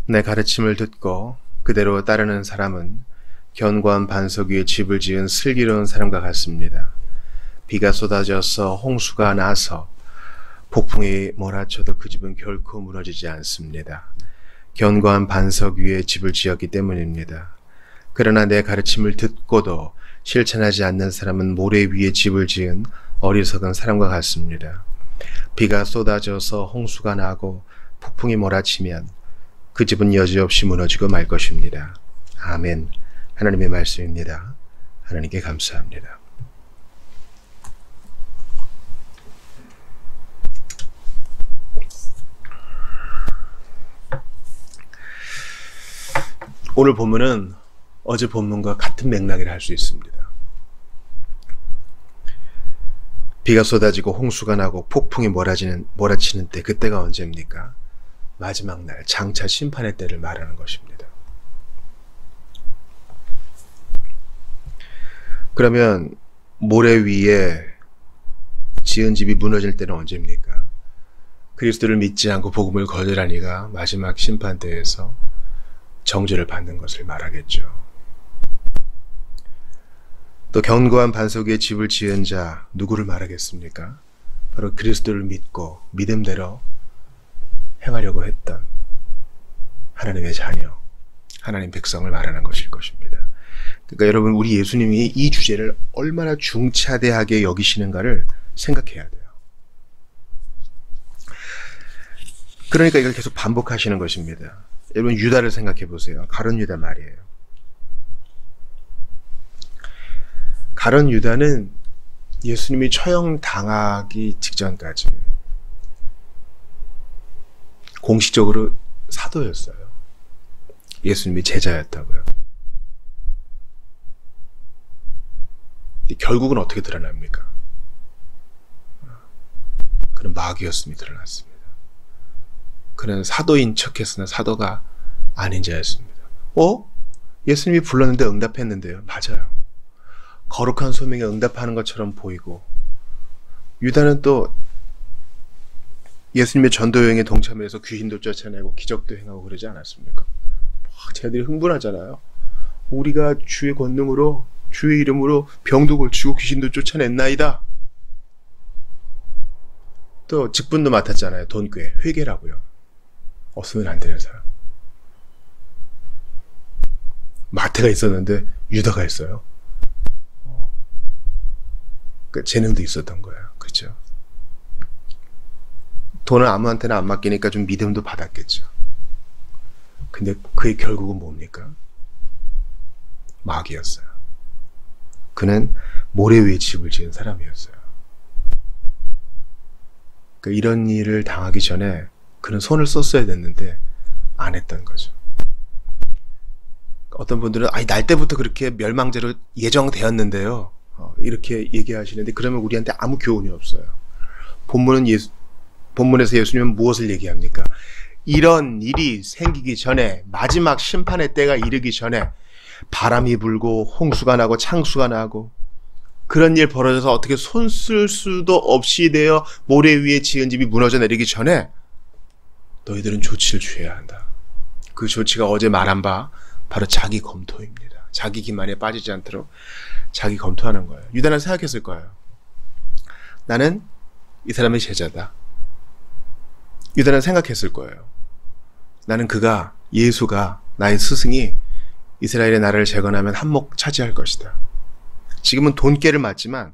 내 가르침을 듣고 그대로 따르는 사람은 견고한 반석 위에 집을 지은 슬기로운 사람과 같습니다. 비가 쏟아져서 홍수가 나서 폭풍이 몰아쳐도 그 집은 결코 무너지지 않습니다. 견고한 반석 위에 집을 지었기 때문입니다. 그러나 내 가르침을 듣고도 실천하지 않는 사람은 모래 위에 집을 지은 어리석은 사람과 같습니다. 비가 쏟아져서 홍수가 나고 폭풍이 몰아치면 그 집은 여지없이 무너지고 말 것입니다. 아멘. 하나님의 말씀입니다. 하나님께 감사합니다. 오늘 본문은 어제 본문과 같은 맥락이라 할 수 있습니다. 비가 쏟아지고 홍수가 나고 폭풍이 몰아치는 때, 그때가 언제입니까? 마지막 날, 장차 심판의 때를 말하는 것입니다. 그러면 모래 위에 지은 집이 무너질 때는 언제입니까? 그리스도를 믿지 않고 복음을 거절한 이가 마지막 심판 때에서 정죄를 받는 것을 말하겠죠. 또 견고한 반석 위에 집을 지은 자, 누구를 말하겠습니까? 바로 그리스도를 믿고 믿음대로 행하려고 했던 하나님의 자녀, 하나님 백성을 말하는 것일 것입니다. 그러니까 여러분, 우리 예수님이 이 주제를 얼마나 중차대하게 여기시는가를 생각해야 돼요. 그러니까 이걸 계속 반복하시는 것입니다. 여러분, 유다를 생각해 보세요. 가룟 유다 말이에요. 가룟 유다는 예수님이 처형당하기 직전까지 공식적으로 사도였어요. 예수님이 제자였다고요. 결국은 어떻게 드러납니까? 그는 마귀였음이 드러났습니다. 그는 사도인 척했으나 사도가 아닌 자였습니다. 예수님이 불렀는데 응답했는데요. 맞아요. 거룩한 소명에 응답하는 것처럼 보이고, 유다는 또 예수님의 전도 여행에 동참해서 귀신도 쫓아내고 기적도 행하고 그러지 않았습니까? 쟤들이 흥분하잖아요. 우리가 주의 권능으로, 주의 이름으로 병도 고치고 귀신도 쫓아냈나이다. 또 직분도 맡았잖아요. 돈꾀, 회계라고요. 없으면 안 되는 사람. 마태가 있었는데 유다가 있어요. 재능도 있었던 거예요. 그렇죠? 돈을 아무한테나 안 맡기니까 좀 믿음도 받았겠죠. 근데 그의 결국은 뭡니까? 마귀였어요. 그는 모래 위에 집을 지은 사람이었어요. 그러니까 이런 일을 당하기 전에 그는 손을 썼어야 됐는데 안 했던 거죠. 어떤 분들은 날 때부터 그렇게 멸망제로 예정되었는데요, 이렇게 얘기하시는데, 그러면 우리한테 아무 교훈이 없어요. 본문에서 예수님은 무엇을 얘기합니까? 이런 일이 생기기 전에, 마지막 심판의 때가 이르기 전에 바람이 불고 홍수가 나고 창수가 나고 그런 일 벌어져서 어떻게 손 쓸 수도 없이 되어 모래 위에 지은 집이 무너져 내리기 전에 너희들은 조치를 취해야 한다. 그 조치가 어제 말한 바 바로 자기 검토입니다. 자기 기만에 빠지지 않도록 자기 검토하는 거예요. 유다는 생각했을 거예요. 나는 이 사람의 제자다. 유다는 생각했을 거예요. 나는 예수가, 나의 스승이 이스라엘의 나라를 재건하면 한몫 차지할 것이다. 지금은 돈깨를 맞지만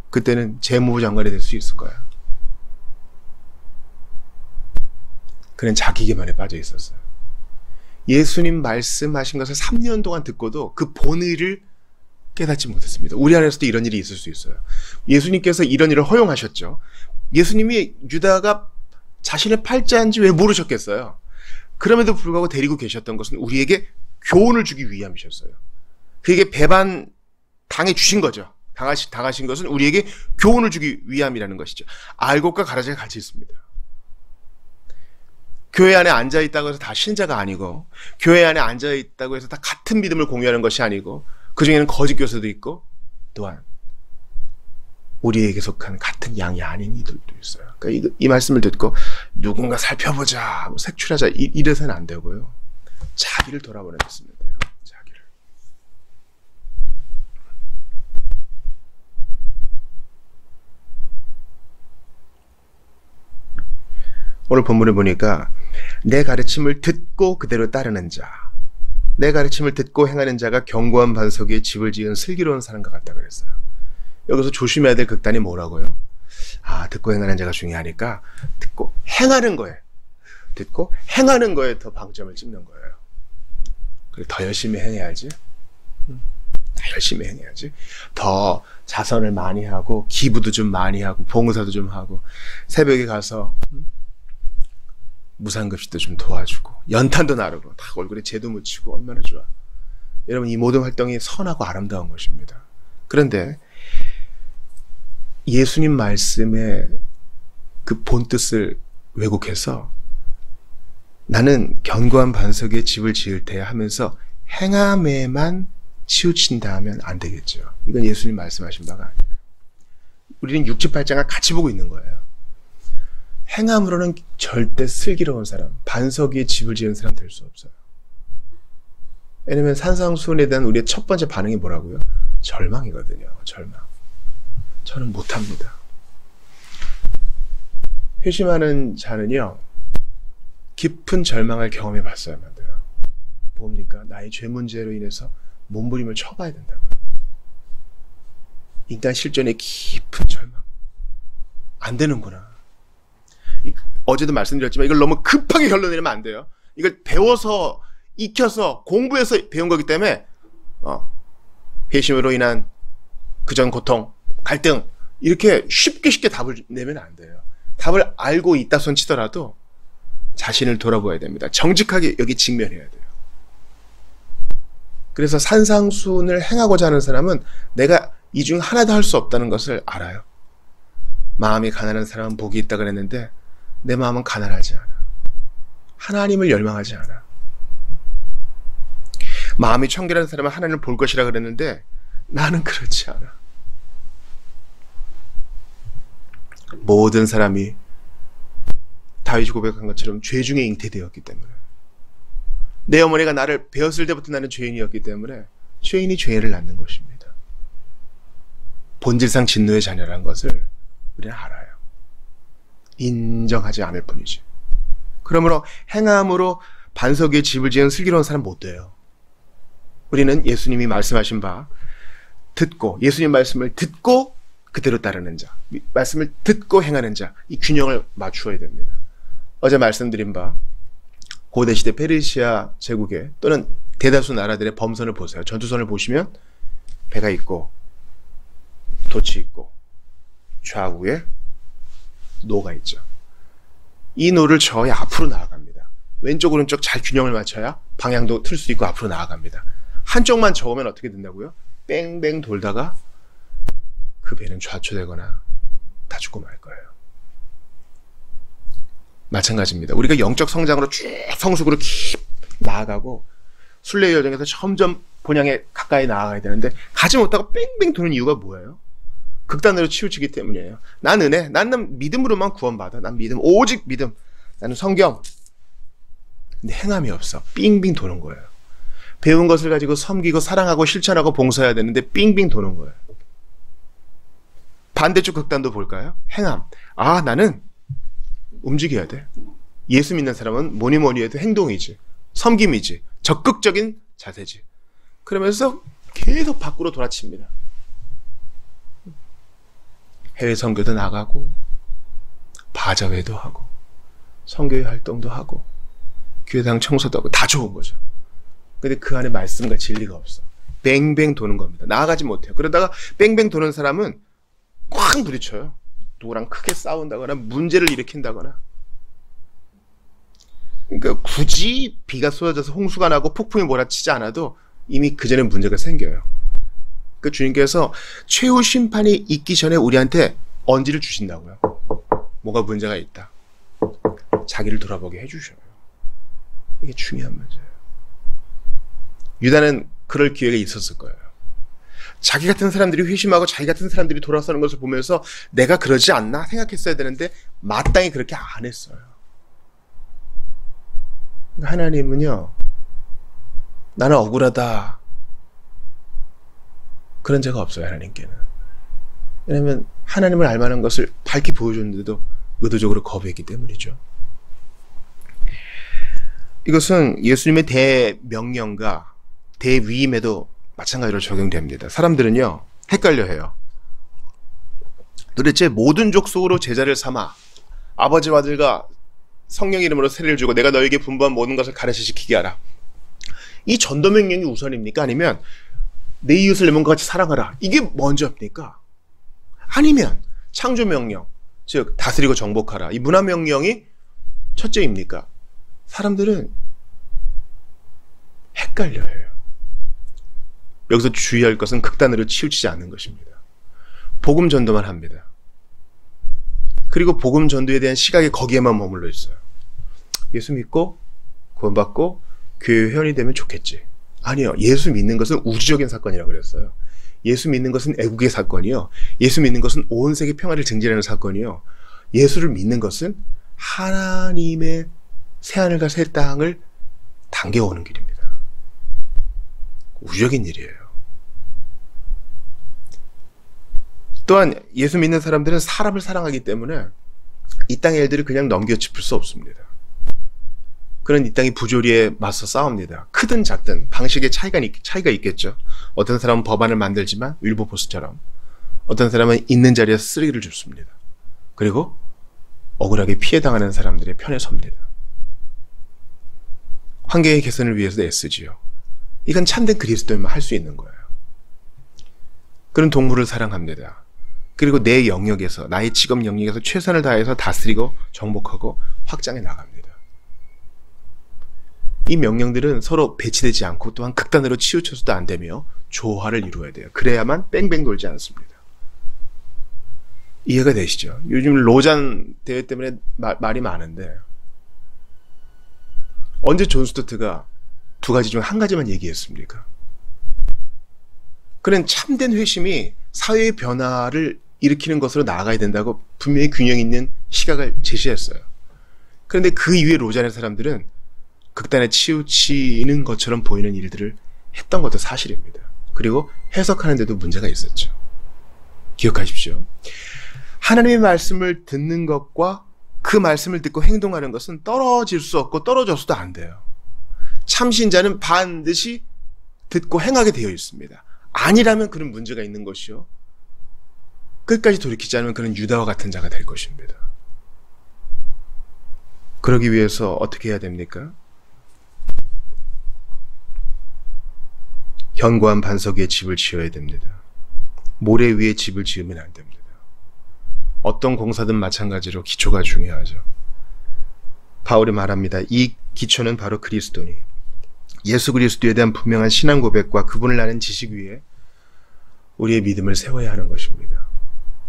그때는 재무부 장관이 될 수 있을 거야. 그는 자기 기만에 빠져 있었어요. 예수님 말씀하신 것을 3년 동안 듣고도 그 본의를 깨닫지 못했습니다. 우리 안에서도 이런 일이 있을 수 있어요. 예수님께서 이런 일을 허용하셨죠. 예수님이 유다가 자신의 팔자인지 왜 모르셨겠어요? 그럼에도 불구하고 데리고 계셨던 것은 우리에게 교훈을 주기 위함이셨어요. 그에게 배반 당해 주신 거죠. 당하신 것은 우리에게 교훈을 주기 위함이라는 것이죠. 알곡과 가라지가 같이 있습니다. 교회 안에 앉아있다고 해서 다 신자가 아니고, 교회 안에 앉아있다고 해서 다 같은 믿음을 공유하는 것이 아니고, 그 중에는 거짓 교사도 있고, 또한 우리에게 속한 같은 양이 아닌 이들도 있어요. 그러니까 이 말씀을 듣고 누군가 살펴보자, 뭐 색출하자 이래서는 안 되고요. 자기를 돌아보냈으면 돼요. 자기를. 오늘 본문을 보니까 내 가르침을 듣고 그대로 따르는 자, 내 가르침을 듣고 행하는 자가 견고한 반석 위에 집을 지은 슬기로운 사람과 같다 그랬어요. 여기서 조심해야 될 극단이 뭐라고요? 듣고 행하는 자가 중요하니까 듣고 행하는 거에, 듣고 행하는 거에 더 방점을 찍는 거예요. 그리고 더 열심히 행해야지. 더 열심히 행해야지. 더 자선을 많이 하고 기부도 좀 많이 하고 봉사도 좀 하고 새벽에 가서 무상급식도 좀 도와주고 연탄도 나르고 다 얼굴에 재도 묻히고 얼마나 좋아. 여러분, 이 모든 활동이 선하고 아름다운 것입니다. 그런데 예수님 말씀의 그 본뜻을 왜곡해서 나는 견고한 반석 위에 집을 지을 테야 하면서 행함에만 치우친다 하면 안 되겠죠. 이건 예수님 말씀하신 바가 아니에요. 우리는 68장을 같이 보고 있는 거예요. 행함으로는 절대 슬기로운 사람, 반석 위에 집을 지은 사람 될 수 없어요. 왜냐면 산상수훈에 대한 우리의 첫 번째 반응이 뭐라고요? 절망이거든요. 절망. 저는 못합니다. 회심하는 자는요, 깊은 절망을 경험해 봤어야만 돼요. 뭡니까? 나의 죄 문제로 인해서 몸부림을 쳐봐야 된다고요. 인간 실존의 깊은 절망. 안 되는구나. 어제도 말씀드렸지만 이걸 너무 급하게 결론 내리면 안 돼요. 이걸 배워서, 익혀서, 공부해서 배운 거기 때문에 회심으로 인한 그전 고통, 갈등 이렇게 쉽게 답을 내면 안 돼요. 답을 알고 있다 손 치더라도 자신을 돌아봐야 됩니다. 정직하게 여기 직면해야 돼요. 그래서 산상수훈을 행하고자 하는 사람은 내가 이 중 하나도 할 수 없다는 것을 알아요. 마음이 가난한 사람은 복이 있다 그랬는데 내 마음은 가난하지 않아. 하나님을 열망하지 않아. 마음이 청결한 사람은 하나님을 볼 것이라 그랬는데 나는 그렇지 않아. 모든 사람이 다윗이 고백한 것처럼 죄 중에 잉태되었기 때문에, 내 어머니가 나를 배웠을 때부터 나는 죄인이었기 때문에 죄인이 죄를 낳는 것입니다. 본질상 진노의 자녀라는 것을 우리는 알아요. 인정하지 않을 뿐이지. 그러므로 행함으로 반석 위에 집을 지은 슬기로운 사람 못 돼요. 우리는 예수님이 말씀하신 바 듣고, 예수님 말씀을 듣고 그대로 따르는 자, 말씀을 듣고 행하는 자, 이 균형을 맞추어야 됩니다. 어제 말씀드린 바 고대시대 페르시아 제국에 또는 대다수 나라들의 범선을 보세요. 전투선을 보시면 배가 있고 돛이 있고 좌우에 노가 있죠. 이 노를 저의 앞으로 나아갑니다. 왼쪽 오른쪽 잘 균형을 맞춰야 방향도 틀 수 있고 앞으로 나아갑니다. 한쪽만 저으면 어떻게 된다고요? 뺑뺑 돌다가 그 배는 좌초되거나 다 죽고 말 거예요. 마찬가지입니다. 우리가 영적 성장으로 쭉 성숙으로 깊 나아가고 순례의 여정에서 점점 본향에 가까이 나아가야 되는데 가지 못하고 뺑뺑 도는 이유가 뭐예요? 극단으로 치우치기 때문이에요. 난 은혜, 나는 믿음으로만 구원받아. 난 믿음, 오직 믿음. 나는 성경. 근데 행함이 없어. 빙빙 도는 거예요. 배운 것을 가지고 섬기고 사랑하고 실천하고 봉사해야 되는데 빙빙 도는 거예요. 반대쪽 극단도 볼까요? 행함. 나는 움직여야 돼. 예수 믿는 사람은 뭐니 해도 행동이지, 섬김이지, 적극적인 자세지. 그러면서 계속 밖으로 돌아칩니다. 해외 선교도 나가고 바자회도 하고 선교회 활동도 하고 교회당 청소도 하고 다 좋은 거죠. 근데 그 안에 말씀과 진리가 없어. 뱅뱅 도는 겁니다. 나아가지 못해요. 그러다가 뱅뱅 도는 사람은 꽉 부딪혀요. 누구랑 크게 싸운다거나 문제를 일으킨다거나. 그러니까 굳이 비가 쏟아져서 홍수가 나고 폭풍이 몰아치지 않아도 이미 그 전에 문제가 생겨요. 그 주님께서 최후 심판이 있기 전에 우리한테 언지를 주신다고요. 뭐가 문제가 있다. 자기를 돌아보게 해주셔요. 이게 중요한 문제예요. 유다는 그럴 기회가 있었을 거예요. 자기 같은 사람들이 회심하고 자기 같은 사람들이 돌아서는 것을 보면서 내가 그러지 않나 생각했어야 되는데 마땅히 그렇게 안 했어요. 하나님은요, 나는 억울하다, 그런 죄가 없어요. 하나님께는. 왜냐하면 하나님을 알만한 것을 밝히 보여줬는데도 의도적으로 거부했기 때문이죠. 이것은 예수님의 대명령과 대위임에도 마찬가지로 적용됩니다. 사람들은요, 헷갈려해요. 도대체 모든 족속으로 제자를 삼아 아버지와 아들과 성령 이름으로 세례를 주고 내가 너에게 분부한 모든 것을 가르치시키게 하라. 이 전도명령이 우선입니까? 아니면 내 이웃을 내 몸과 같이 사랑하라, 이게 먼저입니까? 아니면 창조명령, 즉 다스리고 정복하라, 이 문화명령이 첫째입니까? 사람들은 헷갈려요. 여기서 주의할 것은 극단으로 치우치지 않는 것입니다. 복음 전도만 합니다. 그리고 복음 전도에 대한 시각이 거기에만 머물러 있어요. 예수 믿고 구원받고 교회 회원이 되면 좋겠지. 아니요. 예수 믿는 것은 우주적인 사건이라고 그랬어요. 예수 믿는 것은 애국의 사건이요. 예수 믿는 것은 온 세계 평화를 증진하는 사건이요. 예수를 믿는 것은 하나님의 새하늘과 새 땅을 당겨오는 길입니다. 우주적인 일이에요. 또한 예수 믿는 사람들은 사람을 사랑하기 때문에 이 땅의 일들을 그냥 넘겨짚을 수 없습니다. 그런 이 땅의 부조리에 맞서 싸웁니다. 크든 작든 방식의 차이가 있겠죠. 어떤 사람은 법안을 만들지만 윌버포스처럼, 어떤 사람은 있는 자리에서 쓰레기를 줍습니다. 그리고 억울하게 피해당하는 사람들의 편에 섭니다. 환경의 개선을 위해서도 애쓰지요. 이건 참된 그리스도인만 할 수 있는 거예요. 그런 동물을 사랑합니다. 그리고 내 영역에서, 나의 직업 영역에서 최선을 다해서 다스리고 정복하고 확장해 나갑니다. 이 명령들은 서로 배치되지 않고 또한 극단으로 치우쳐서도 안 되며 조화를 이루어야 돼요. 그래야만 뺑뺑 돌지 않습니다. 이해가 되시죠? 요즘 로잔 대회 때문에 말이 많은데, 언제 존 스투어트가 두 가지 중 한 가지만 얘기했습니까? 그는 참된 회심이 사회의 변화를 일으키는 것으로 나아가야 된다고 분명히 균형 있는 시각을 제시했어요. 그런데 그 이후에 로잔의 사람들은 극단에 치우치는 것처럼 보이는 일들을 했던 것도 사실입니다. 그리고 해석하는 데도 문제가 있었죠. 기억하십시오. 하나님의 말씀을 듣는 것과 그 말씀을 듣고 행동하는 것은 떨어질 수 없고 떨어져서도 안 돼요. 참신자는 반드시 듣고 행하게 되어 있습니다. 아니라면 그런 문제가 있는 것이요, 끝까지 돌이키지 않으면 그런 유다와 같은 자가 될 것입니다. 그러기 위해서 어떻게 해야 됩니까? 견고한 반석 위에 집을 지어야 됩니다. 모래 위에 집을 지으면 안 됩니다. 어떤 공사든 마찬가지로 기초가 중요하죠. 바울이 말합니다. 이 기초는 바로 그리스도니 예수 그리스도에 대한 분명한 신앙 고백과 그분을 아는 지식 위에 우리의 믿음을 세워야 하는 것입니다.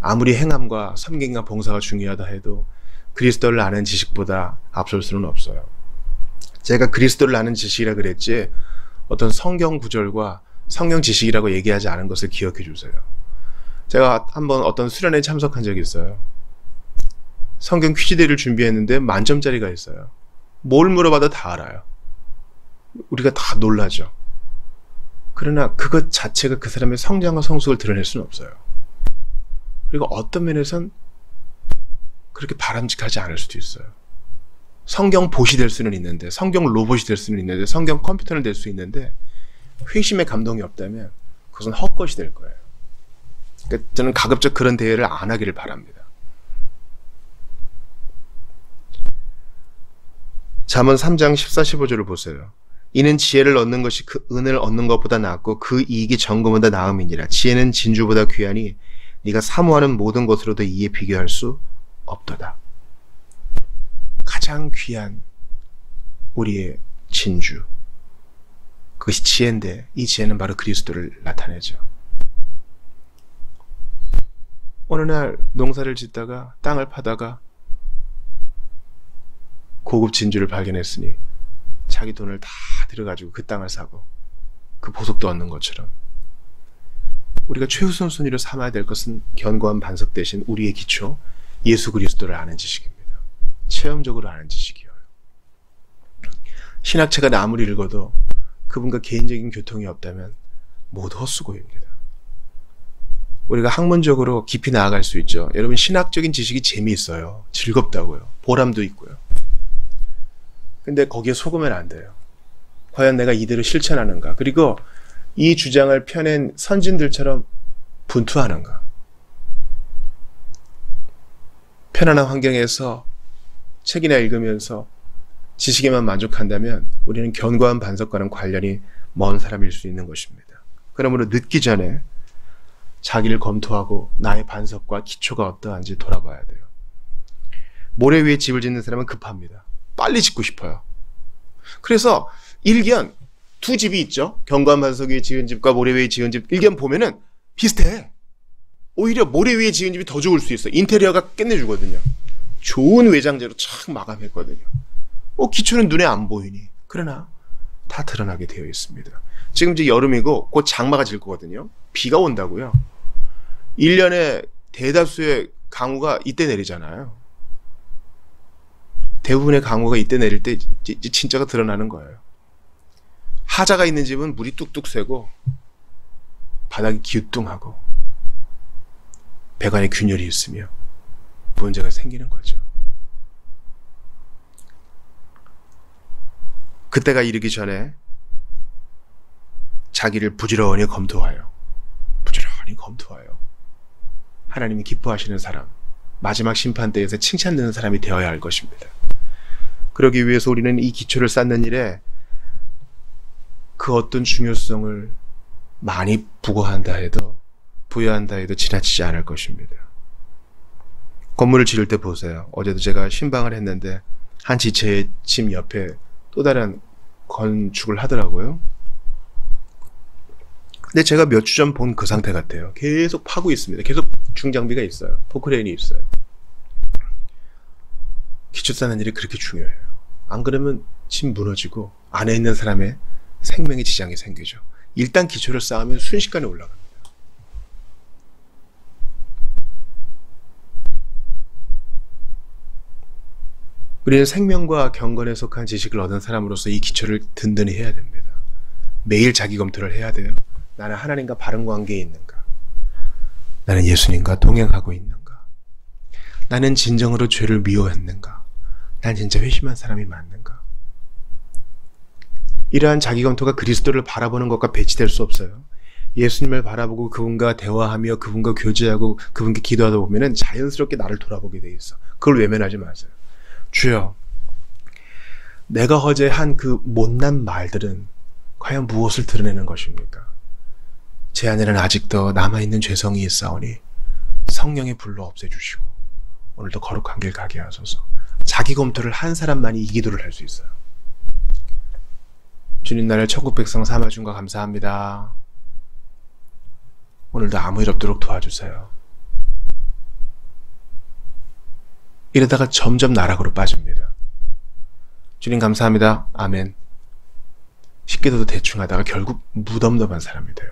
아무리 행함과 섬김과 봉사가 중요하다 해도 그리스도를 아는 지식보다 앞설 수는 없어요. 제가 그리스도를 아는 지식이라 그랬지 어떤 성경 구절과 성경 지식이라고 얘기하지 않은 것을 기억해 주세요. 제가 한번 어떤 수련회에 참석한 적이 있어요. 성경 퀴즈대를 준비했는데 만점짜리가 있어요. 뭘 물어봐도 다 알아요. 우리가 다 놀라죠. 그러나 그것 자체가 그 사람의 성장과 성숙을 드러낼 수는 없어요. 그리고 어떤 면에선 그렇게 바람직하지 않을 수도 있어요. 성경 봇이 될 수는 있는데, 성경 로봇이 될 수는 있는데, 성경 컴퓨터는 될 수 있는데 회심의 감동이 없다면 그것은 헛것이 될 거예요. 그러니까 저는 가급적 그런 대회를 안 하기를 바랍니다. 잠언 3장 14, 15절을 보세요. 이는 지혜를 얻는 것이 그 은을 얻는 것보다 낫고 그 이익이 정금보다 나음이니라. 지혜는 진주보다 귀하니 네가 사모하는 모든 것으로도 이에 비교할 수 없도다. 가장 귀한 우리의 진주, 그것이 지혜인데 이 지혜는 바로 그리스도를 나타내죠. 어느 날 농사를 짓다가 땅을 파다가 고급 진주를 발견했으니 자기 돈을 다 들여가지고 그 땅을 사고 그 보석도 얻는 것처럼 우리가 최우선순위로 삼아야 될 것은 견고한 반석 대신 우리의 기초 예수 그리스도를 아는 지식입니다. 체험적으로 아는 지식이에요. 신학책을 아무리 읽어도 그분과 개인적인 교통이 없다면 모두 헛수고입니다. 우리가 학문적으로 깊이 나아갈 수 있죠. 여러분, 신학적인 지식이 재미있어요. 즐겁다고요. 보람도 있고요. 근데 거기에 속으면 안 돼요. 과연 내가 이대로 실천하는가? 그리고 이 주장을 펴낸 선진들처럼 분투하는가? 편안한 환경에서 책이나 읽으면서 지식에만 만족한다면 우리는 견고한 반석과는 관련이 먼 사람일 수 있는 것입니다. 그러므로 늦기 전에 자기를 검토하고 나의 반석과 기초가 어떠한지 돌아봐야 돼요. 모래 위에 집을 짓는 사람은 급합니다. 빨리 짓고 싶어요. 그래서 일견 두 집이 있죠. 견고한 반석 위에 지은 집과 모래 위에 지은 집, 일견 보면은 비슷해. 오히려 모래 위에 지은 집이 더 좋을 수 있어. 인테리어가 끝내주거든요. 좋은 외장재로 착 마감했거든요. 기초는 눈에 안 보이니. 그러나 다 드러나게 되어 있습니다. 지금 이제 여름이고 곧 장마가 질 거거든요. 비가 온다고요. 1년에 대다수의 강우가 이때 내리잖아요. 대부분의 강우가 이때 내릴 때 이제 진짜가 드러나는 거예요. 하자가 있는 집은 물이 뚝뚝 새고 바닥이 기우뚱하고 배관에 균열이 있으며 문제가 생기는 거죠. 그때가 이르기 전에 자기를 부지런히 검토하여 하나님이 기뻐하시는 사람, 마지막 심판대에서 칭찬되는 사람이 되어야 할 것입니다. 그러기 위해서 우리는 이 기초를 쌓는 일에 그 어떤 중요성을 많이 부여한다 해도 지나치지 않을 것입니다. 건물을 지을 때 보세요. 어제도 제가 신방을 했는데 한 지체의 집 옆에 또 다른 건축을 하더라고요. 근데 제가 몇 주 전 본 그 상태 같아요. 계속 파고 있습니다. 계속 중장비가 있어요. 포크레인이 있어요. 기초 쌓는 일이 그렇게 중요해요. 안 그러면 집 무너지고 안에 있는 사람의 생명에 지장이 생기죠. 일단 기초를 쌓으면 순식간에 올라갑니다. 우리는 생명과 경건에 속한 지식을 얻은 사람으로서 이 기초를 든든히 해야 됩니다. 매일 자기 검토를 해야 돼요. 나는 하나님과 바른 관계에 있는가? 나는 예수님과 동행하고 있는가? 나는 진정으로 죄를 미워했는가? 난 진짜 회심한 사람이 맞는가? 이러한 자기 검토가 그리스도를 바라보는 것과 배치될 수 없어요. 예수님을 바라보고 그분과 대화하며 그분과 교제하고 그분께 기도하다 보면 자연스럽게 나를 돌아보게 돼 있어. 그걸 외면하지 마세요. 주여, 내가 어제 한 그 못난 말들은 과연 무엇을 드러내는 것입니까? 제 안에는 아직도 남아있는 죄성이 있사오니 성령의 불로 없애주시고 오늘도 거룩한 길 가게 하소서. 자기 검토를 한 사람만이 이 기도를 할 수 있어요. 주님, 나를 천국 백성 삼아준 거 감사합니다. 오늘도 아무 일 없도록 도와주세요. 이러다가 점점 나락으로 빠집니다. 주님 감사합니다. 아멘. 식기도도 대충 하다가 결국 무덤덤한 사람이 돼요.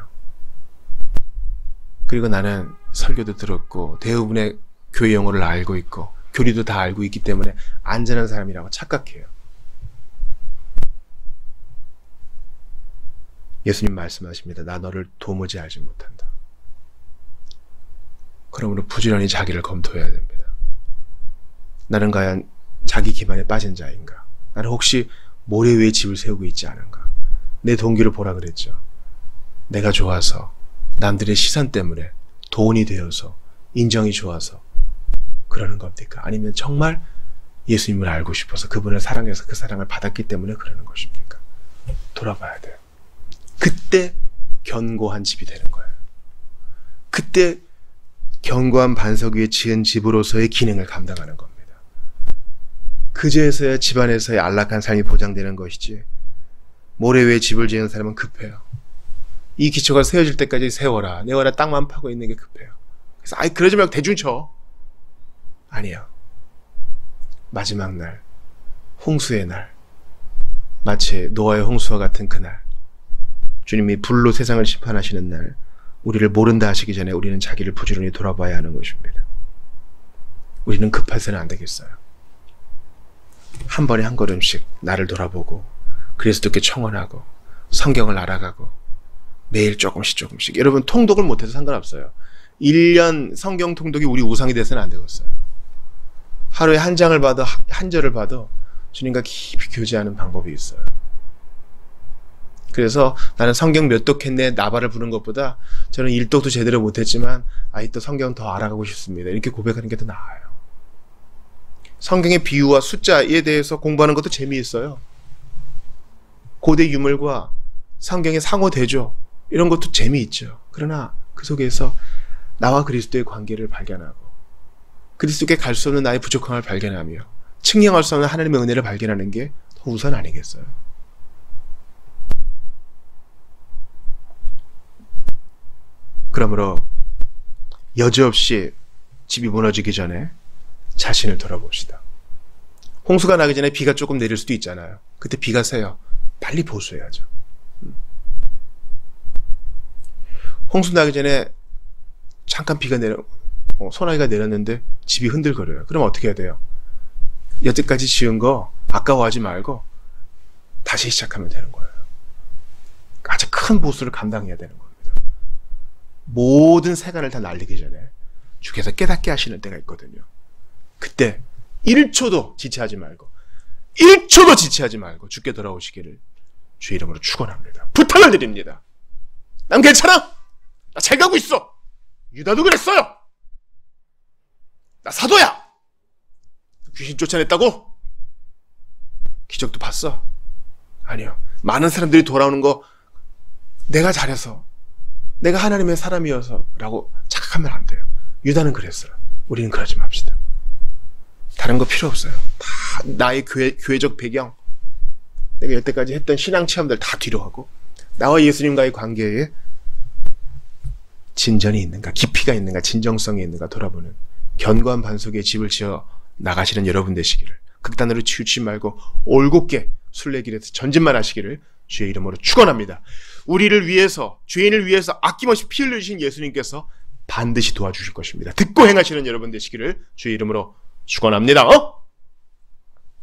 그리고 나는 설교도 들었고 대부분의 교회 용어를 알고 있고 교리도 다 알고 있기 때문에 안전한 사람이라고 착각해요. 예수님 말씀하십니다. 나 너를 도무지 알지 못한다. 그러므로 부지런히 자기를 검토해야 됩니다. 나는 과연 자기 기만에 빠진 자인가? 나는 혹시 모래 위에 집을 세우고 있지 않은가? 내 동기를 보라 그랬죠. 내가 좋아서, 남들의 시선 때문에, 돈이 되어서, 인정이 좋아서 그러는 겁니까? 아니면 정말 예수님을 알고 싶어서 그분을 사랑해서 그 사랑을 받았기 때문에 그러는 것입니까? 돌아봐야 돼요. 그때 견고한 집이 되는 거예요. 그때 견고한 반석 위에 지은 집으로서의 기능을 감당하는 겁니다. 그제서야 집안에서의 안락한 삶이 보장되는 것이지 모래 위에 집을 지은 사람은 급해요. 이 기초가 세워질 때까지 세워라. 내워라. 땅만 파고 있는 게 급해요. 그래서 그러지 말고 대충 쳐. 아니요. 마지막 날, 홍수의 날, 마치 노아의 홍수와 같은 그날, 주님이 불로 세상을 심판하시는 날, 우리를 모른다 하시기 전에 우리는 자기를 부지런히 돌아봐야 하는 것입니다. 우리는 급해서는 안 되겠어요. 한 번에 한 걸음씩 나를 돌아보고 그리스도께 청원하고 성경을 알아가고 매일 조금씩 여러분 통독을 못해도 상관없어요. 1년 성경 통독이 우리 우상이 돼서는 안 되겠어요. 하루에 한 장을 봐도 한 절을 봐도 주님과 깊이 교제하는 방법이 있어요. 그래서 나는 성경 몇 독했네 나발을 부는 것보다 저는 1독도 제대로 못했지만 또 성경 더 알아가고 싶습니다. 이렇게 고백하는 게 더 나아요. 성경의 비유와 숫자에 대해서 공부하는 것도 재미있어요. 고대 유물과 성경의 상호대조 이런 것도 재미있죠. 그러나 그 속에서 나와 그리스도의 관계를 발견하고 그리스도께 갈 수 없는 나의 부족함을 발견하며 측량할 수 없는 하나님의 은혜를 발견하는 게 더 우선 아니겠어요? 그러므로 여지없이 집이 무너지기 전에 자신을 돌아봅시다. 홍수가 나기 전에 비가 조금 내릴 수도 있잖아요. 그때 비가 새요. 빨리 보수해야죠. 홍수 나기 전에 잠깐 비가 소나기가 내렸는데 집이 흔들거려요. 그럼 어떻게 해야 돼요? 여태까지 지은 거 아까워하지 말고 다시 시작하면 되는 거예요. 아주 큰 보수를 감당해야 되는 겁니다. 모든 세간을 다 날리기 전에 주께서 깨닫게 하시는 때가 있거든요. 그때 1초도 지체하지 말고 주께 돌아오시기를 주의 이름으로 축원합니다. 부탁을 드립니다. 난 괜찮아. 나 잘 가고 있어. 유다도 그랬어요. 나 사도야. 귀신 쫓아냈다고? 기적도 봤어? 아니요. 많은 사람들이 돌아오는 거 내가 잘해서 내가 하나님의 사람이어서 라고 착각하면 안 돼요. 유다는 그랬어요. 우리는 그러지 맙시다. 다른 거 필요 없어요. 다 나의 교회적 배경, 내가 여태까지 했던 신앙 체험들 다 뒤로 하고 나와 예수님과의 관계에 진전이 있는가, 깊이가 있는가, 진정성이 있는가 돌아보는 견고한 반석에 집을 지어 나가시는 여러분 되시기를, 극단으로 치우치지 말고 올곧게 순례길에서 전진만 하시기를 주의 이름으로 축원합니다. 우리를 위해서, 죄인을 위해서 아낌없이 피 흘리신 예수님께서 반드시 도와주실 것입니다. 듣고 행하시는 여러분 되시기를 주의 이름으로 축원합니다.